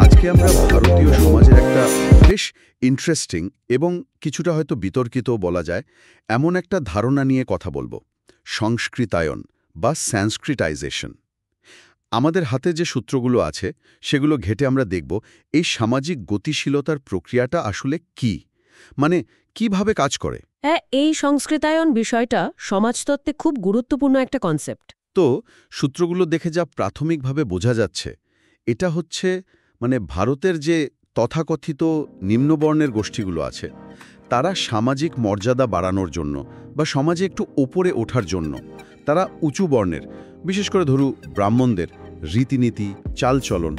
আজকে আমরা ভারতীয় সমাজের একটা বেশ ইন্টারেস্টিং এবং কিছুটা হয়তো বিতর্কিত বলা যায় এমন একটা ধারণা নিয়ে কথা বলবো, সংস্কৃতায়ন বা সংস্কৃতাইজেশন। আমাদের হাতে যে সূত্রগুলো আছে সেগুলো ঘেঁটে আমরা দেখব এই সামাজিক গতিশীলতার প্রক্রিয়াটা আসলে কি, মানে কিভাবে কাজ করে। হ্যাঁ, এই সংস্কৃতায়ন বিষয়টা সমাজতত্ত্বে খুব গুরুত্বপূর্ণ একটা কনসেপ্ট। তো সূত্রগুলো দেখে যা প্রাথমিকভাবে বোঝা যাচ্ছে, এটা হচ্ছে ভারতের যে তথাকথিত নিম্নবর্ণের গোষ্ঠীগুলো আছে তারা সামাজিক মর্যাদা বাড়ানোর জন্য বা সমাজে একটু ওপরে ওঠার জন্য তারা উঁচু বর্ণের, বিশেষ করে ধরু ব্রাহ্মণদের রীতিনীতি, চালচলন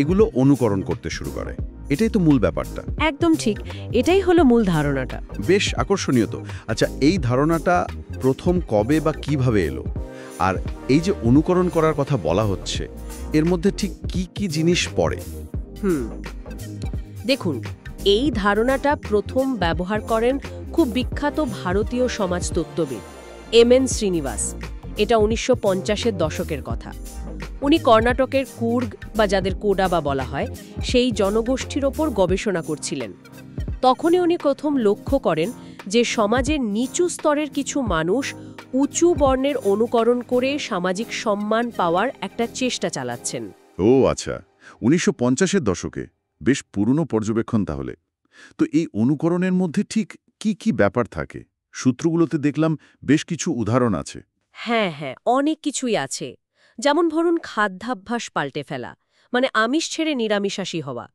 এগুলো অনুকরণ করতে শুরু করে। এটাই তো মূল ব্যাপারটা। একদম ঠিক, এটাই হলো মূল ধারণাটা। বেশ আকর্ষণীয় তো। আচ্ছা, এই ধারণাটা প্রথম কবে বা কিভাবে এলো, আর এই যে অনুকরণ করার কথা বলা হচ্ছে এর মধ্যে ঠিক কি কি জিনিস পড়ে? দেখুন, এই ধারণাটা প্রথম ব্যবহার করেন খুব বিখ্যাত ভারতীয় সমাজতত্ত্ববিদ এম.এন. শ্রীনিবাস। এটা 1950-এর দশকের কথা। উনি কর্ণাটকের কুর্গ বা যাদের কোডা বা বলা হয় সেই জনগোষ্ঠীর ওপর গবেষণা করছিলেন। তখনই উনি প্রথম লক্ষ্য করেন যে সমাজের নিচু স্তরের কিছু মানুষ উঁচু বর্ণের অনুকরণ করে সামাজিক সম্মান পাওয়ার একটা চেষ্টা চালাচ্ছেন। ও আচ্ছা, 1950-এর দশকে, বেশ পুরনো পর্যবেক্ষণ তাহলে। তো এই অনুকরণের মধ্যে ঠিক কি কি ব্যাপার থাকে? সূত্রগুলোতে দেখলাম বেশ কিছু উদাহরণ আছে। হ্যাঁ, অনেক কিছুই আছে। যেমন ধরুন খাদ্যাভ্যাস পাল্টে ফেলা, মানে আমিষ ছেড়ে নিরামিষাশী হওয়া।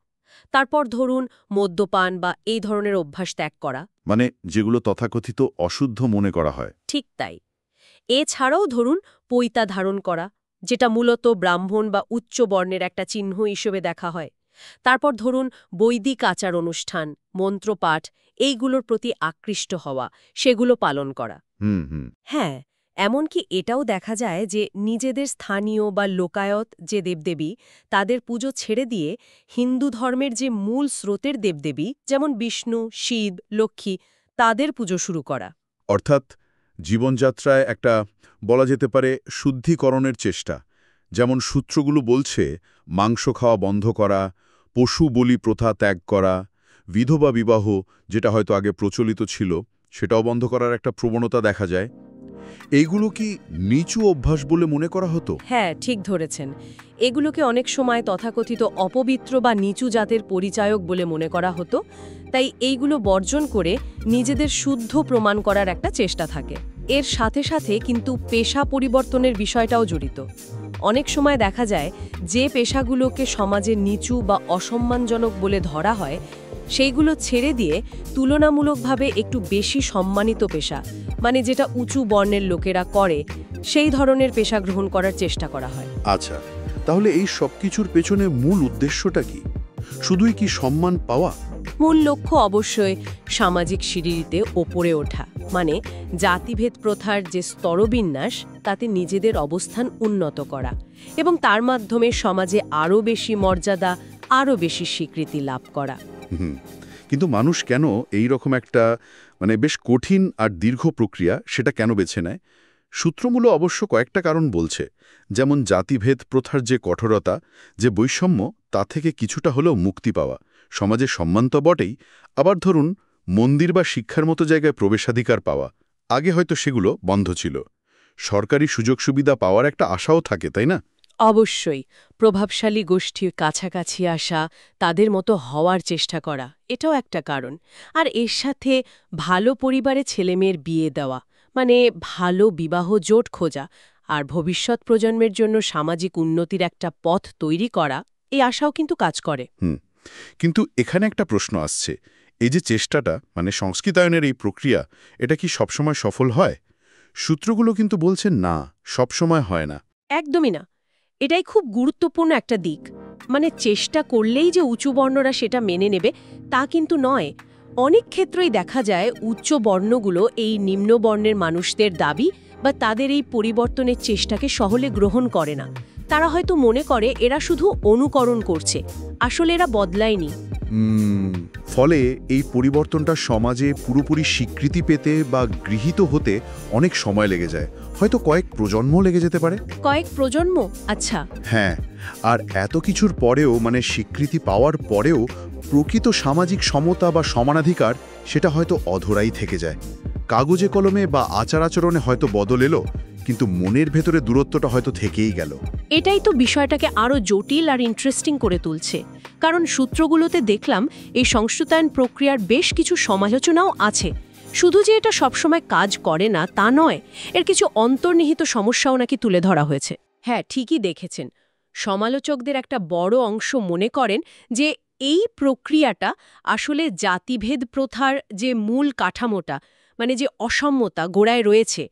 তারপর ধরুন মদ্যপান বা এই ধরনের অভ্যাস ত্যাগ করা, মানে যেগুলো তথাকথিত অশুদ্ধ মনে করা হয়। ঠিক তাই। এছাড়াও ধরুন পৈতা ধারণ করা, যেটা মূলত ব্রাহ্মণ বা উচ্চ বর্ণের একটা চিহ্ন হিসেবে দেখা হয়। তারপর ধরুন বৈদিক আচার অনুষ্ঠান, মন্ত্রপাঠ এইগুলোর প্রতি আকৃষ্ট হওয়া, সেগুলো পালন করা। হ্যাঁ, এমনকি এটাও দেখা যায় যে নিজেদের স্থানীয় বা লোকায়ত যে দেবদেবী তাদের পুজো ছেড়ে দিয়ে হিন্দু ধর্মের যে মূল স্রোতের দেবদেবী যেমন বিষ্ণু, শিব, লক্ষ্মী তাদের পুজো শুরু করা। অর্থাৎ জীবনযাত্রায় একটা বলা যেতে পারে শুদ্ধিকরণের চেষ্টা। যেমন সূত্রগুলো বলছে মাংস খাওয়া বন্ধ করা, পশু বলি প্রথা ত্যাগ করা, বিধবা বিবাহ যেটা হয়তো আগে প্রচলিত ছিল সেটাও বন্ধ করার একটা প্রবণতা দেখা যায়। এইগুলো কি নিচু অভ্যাস বলে মনে করা হতো? হ্যাঁ, ঠিক ধরেছেন। এগুলোকে অনেক সময় তথাকথিত অপবিত্র বা নিচু জাতের পরিচায়ক বলে মনে করা হতো। তাই এইগুলো বর্জন করে নিজেদের শুদ্ধ প্রমাণ করার একটা চেষ্টা থাকে। এর সাথে সাথে কিন্তু পেশা পরিবর্তনের বিষয়টাও জড়িত। অনেক সময় দেখা যায় যে পেশাগুলোকে সমাজে নিচু বা অসম্মানজনক বলে ধরা হয় সেইগুলো ছেড়ে দিয়ে তুলনামূলকভাবে একটু বেশি সম্মানিত পেশা, মানে যেটা উঁচু বর্ণের লোকেরা করে, সেই ধরনের পেশা গ্রহণ করার চেষ্টা করা হয়। আচ্ছা, তাহলে এই সব কিছুর পেছনে মূল উদ্দেশ্যটা কি? শুধুই কি সম্মান পাওয়া? মূল লক্ষ্য অবশ্যই সামাজিক সিঁড়িতে ওপরে ওঠা, মানে জাতিভেদ প্রথার যে স্তরবিন্যাস তাতে নিজেদের অবস্থান উন্নত করা এবং তার মাধ্যমে সমাজে আরও বেশি মর্যাদা, আরও বেশি স্বীকৃতি লাভ করা। কিন্তু মানুষ কেন এই রকম একটা বেশ কঠিন আর দীর্ঘ প্রক্রিয়া সেটা কেন বেছে নেয়? সূত্রমূল অবশ্য কয়েকটা কারণ বলছে, যেমন জাতিভেদ প্রথার যে কঠোরতা, যে বৈষম্য, তা থেকে কিছুটা হলেও মুক্তি পাওয়া, সমাজে সম্মান তো বটেই, আবার ধরুন মন্দির বা শিক্ষার মতো জায়গায় প্রবেশাধিকার পাওয়া, আগে হয়তো সেগুলো বন্ধ ছিল। সরকারি সুযোগ সুবিধা পাওয়ার একটা আশাও থাকে, তাই না? অবশ্যই, প্রভাবশালী গোষ্ঠীর কাছাকাছি আসা, তাদের মতো হওয়ার চেষ্টা করা, এটাও একটা কারণ। আর এর সাথে ভালো পরিবারে ছেলেমেয়ের বিয়ে দেওয়া, মানে ভালো বিবাহ জোট খোঁজা আর ভবিষ্যৎ প্রজন্মের জন্য সামাজিক উন্নতির একটা পথ তৈরি করা, এই আশাও কিন্তু কাজ করে। কিন্তু এখানে একটা প্রশ্ন আসছে, এই যে চেষ্টাটা, সংস্কৃতায়নের এই প্রক্রিয়া, এটা কি সবসময় সফল হয়? সূত্রগুলো কিন্তু বলছে না, সবসময় হয় না। একদমই না। এটাই খুব গুরুত্বপূর্ণ একটা দিক। চেষ্টা করলেই যে উঁচু বর্ণরা সেটা মেনে নেবে তা কিন্তু নয়। অনেক ক্ষেত্রেই দেখা যায় উচ্চ বর্ণগুলো এই নিম্ন বর্ণের মানুষদের দাবি বা তাদের এই পরিবর্তনের চেষ্টাকে সহলে গ্রহণ করে না। তারা হয়তো মনে করে এরা শুধু অনুকরণ করছে, আসলে এরা বদলায়নি। ফলে এই পরিবর্তনটা সমাজে পুরোপুরি স্বীকৃতি পেতে বা গৃহীত হতে অনেক সময় লেগে যায়, হয়তো কয়েক প্রজন্ম লেগে যেতে পারে। কয়েক প্রজন্ম? আচ্ছা। হ্যাঁ, আর এত কিছুর পরেও মানে স্বীকৃতি পাওয়ার পরেও প্রকৃত সামাজিক সমতা বা সমানাধিকার সেটা হয়তো অধরাই থেকে যায়। কাগজে কলমে বা আচার আচরণে হয়তো বদল এলো, কিন্তু মনের ভেতরে দূরত্বটা হয়তো থেকেই গেল। এটাই তো বিষয়টাকে আরও জটিল আর ইন্টারেস্টিং করে তুলছে। কারণ সূত্রগুলোতে দেখলাম এই সংস্কৃতায়ন প্রক্রিয়ার বেশ কিছু সমালোচনাও আছে। শুধু যে এটা সবসময় কাজ করে না তা নয়, এর কিছু অন্তর্নিহিত সমস্যাও নাকি তুলে ধরা হয়েছে। হ্যাঁ, ঠিকই দেখেছেন। সমালোচকদের একটা বড় অংশ মনে করেন যে এই প্রক্রিয়াটা আসলে জাতিভেদ প্রথার যে মূল কাঠামোটা, মানে যে অসাম্যতা গোড়ায় রয়েছে,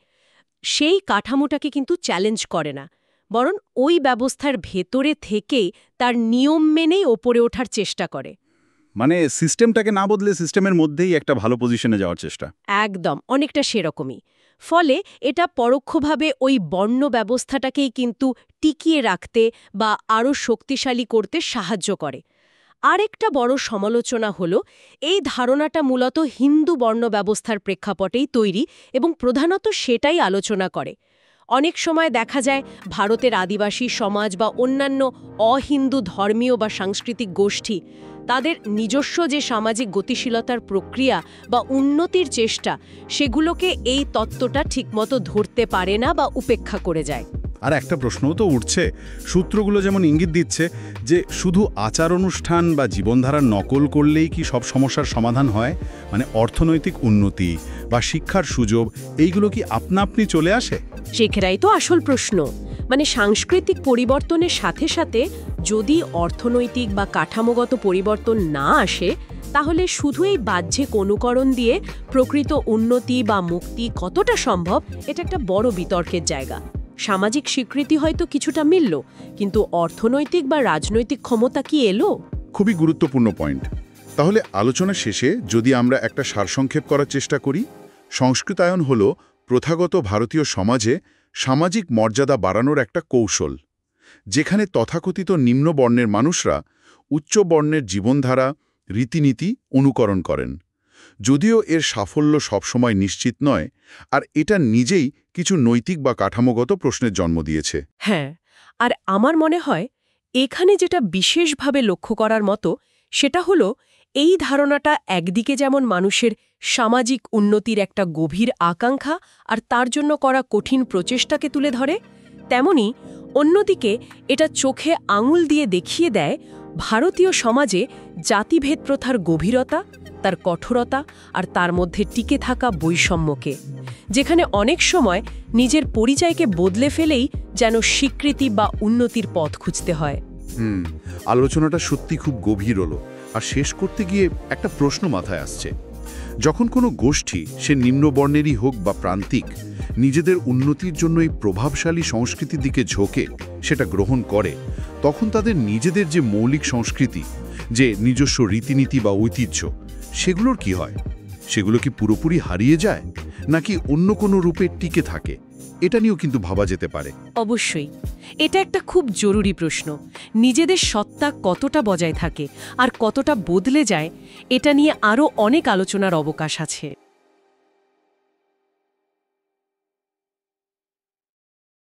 সেই কাঠামোটাকে কিন্তু চ্যালেঞ্জ করে না, বরং ওই ব্যবস্থার ভেতরে থেকেই তার নিয়ম মেনেই ওপরে ওঠার চেষ্টা করে। মানে সিস্টেমটাকে না বদলে সিস্টেমের মধ্যেই একটা ভালো পজিশনে যাওয়ার চেষ্টা। একদম, অনেকটা সেরকমই। ফলে এটা পরোক্ষভাবে ওই বর্ণ ব্যবস্থাটাকেই কিন্তু টিকিয়ে রাখতে বা আরও শক্তিশালী করতে সাহায্য করে। আরেকটা বড় সমালোচনা হলো এই ধারণাটা মূলত হিন্দু বর্ণ ব্যবস্থার প্রেক্ষাপটেই তৈরি এবং প্রধানত সেটাই আলোচনা করে। অনেক সময় দেখা যায় ভারতের আদিবাসী সমাজ বা অন্যান্য অহিন্দু ধর্মীয় বা সাংস্কৃতিক গোষ্ঠী তাদের নিজস্ব যে সামাজিক গতিশীলতার প্রক্রিয়া বা উন্নতির চেষ্টা, সেগুলোকে এই তত্ত্বটা ঠিকমতো ধরতে পারে না বা উপেক্ষা করে যায়। আর একটা প্রশ্নও তো উঠছে, সূত্রগুলো যেমন ইঙ্গিত দিচ্ছে যে শুধু আচার অনুষ্ঠান বা জীবনধারার নকল করলেই কি সব সমস্যার সমাধান হয়? মানে অর্থনৈতিক উন্নতি বা শিক্ষার সুযোগ এইগুলো কি আপনা আপনি চলে আসে? সেখানেই তো আসল প্রশ্ন। মানে সাংস্কৃতিক পরিবর্তনের সাথে সাথে যদি অর্থনৈতিক বা কাঠামোগত পরিবর্তন না আসে, তাহলে শুধু এই বাহ্যিক অনুকরণ দিয়ে প্রকৃত উন্নতি বা মুক্তি কতটা সম্ভব, এটা একটা বড় বিতর্কের জায়গা। সামাজিক স্বীকৃতি হয়তো কিছুটা মিলল, কিন্তু অর্থনৈতিক বা রাজনৈতিক ক্ষমতা কি এলো? খুবই গুরুত্বপূর্ণ পয়েন্ট। তাহলে আলোচনা শেষে যদি আমরা একটা সারসংক্ষেপ করার চেষ্টা করি, সংস্কৃতায়ন হল প্রথাগত ভারতীয় সমাজে সামাজিক মর্যাদা বাড়ানোর একটা কৌশল, যেখানে তথাকথিত নিম্ন বর্ণের মানুষরা উচ্চ বর্ণের জীবনধারা, রীতিনীতি অনুকরণ করেন। যদিও এর সাফল্য সবসময় নিশ্চিত নয়, আর এটা নিজেই কিছু নৈতিক বা কাঠামোগত প্রশ্নের জন্ম দিয়েছে। হ্যাঁ, আর আমার মনে হয় এখানে যেটা বিশেষভাবে লক্ষ্য করার মতো সেটা হলো এই ধারণাটা একদিকে যেমন মানুষের সামাজিক উন্নতির একটা গভীর আকাঙ্ক্ষা আর তার জন্য করা কঠিন প্রচেষ্টাকে তুলে ধরে, তেমনি অন্যদিকে এটা চোখে আঙুল দিয়ে দেখিয়ে দেয় ভারতীয় সমাজে জাতিভেদ প্রথার গভীরতা, তার কঠোরতা আর তার মধ্যে টিকে থাকা বৈষম্যকে, যেখানে অনেক সময় নিজের পরিচয়কে বদলে ফেলেই যেন স্বীকৃতি বা উন্নতির পথ খুঁজতে হয়। আলোচনাটা সত্যি খুব গভীর হলো। আর শেষ করতে গিয়ে একটা প্রশ্ন মাথায় আসছে, যখন কোনো গোষ্ঠী, সে নিম্নবর্ণেরই হোক বা প্রান্তিক, নিজেদের উন্নতির জন্য এই প্রভাবশালী সংস্কৃতির দিকে ঝোঁকে, সেটা গ্রহণ করে, তখন তাদের নিজেদের যে মৌলিক সংস্কৃতি, যে নিজস্ব রীতিনীতি বা ঐতিহ্য, সেগুলোর কি হয়? সেগুলো কি পুরোপুরি হারিয়ে যায়, নাকি অন্য কোনো রূপে টিকে থাকে? এটা নিয়েও কিন্তু ভাবা যেতে পারে। অবশ্যই, এটা একটা খুব জরুরি প্রশ্ন। নিজেদের সত্তা কতটা বজায় থাকে আর কতটা বদলে যায়, এটা নিয়ে আরও অনেক আলোচনার অবকাশ আছে।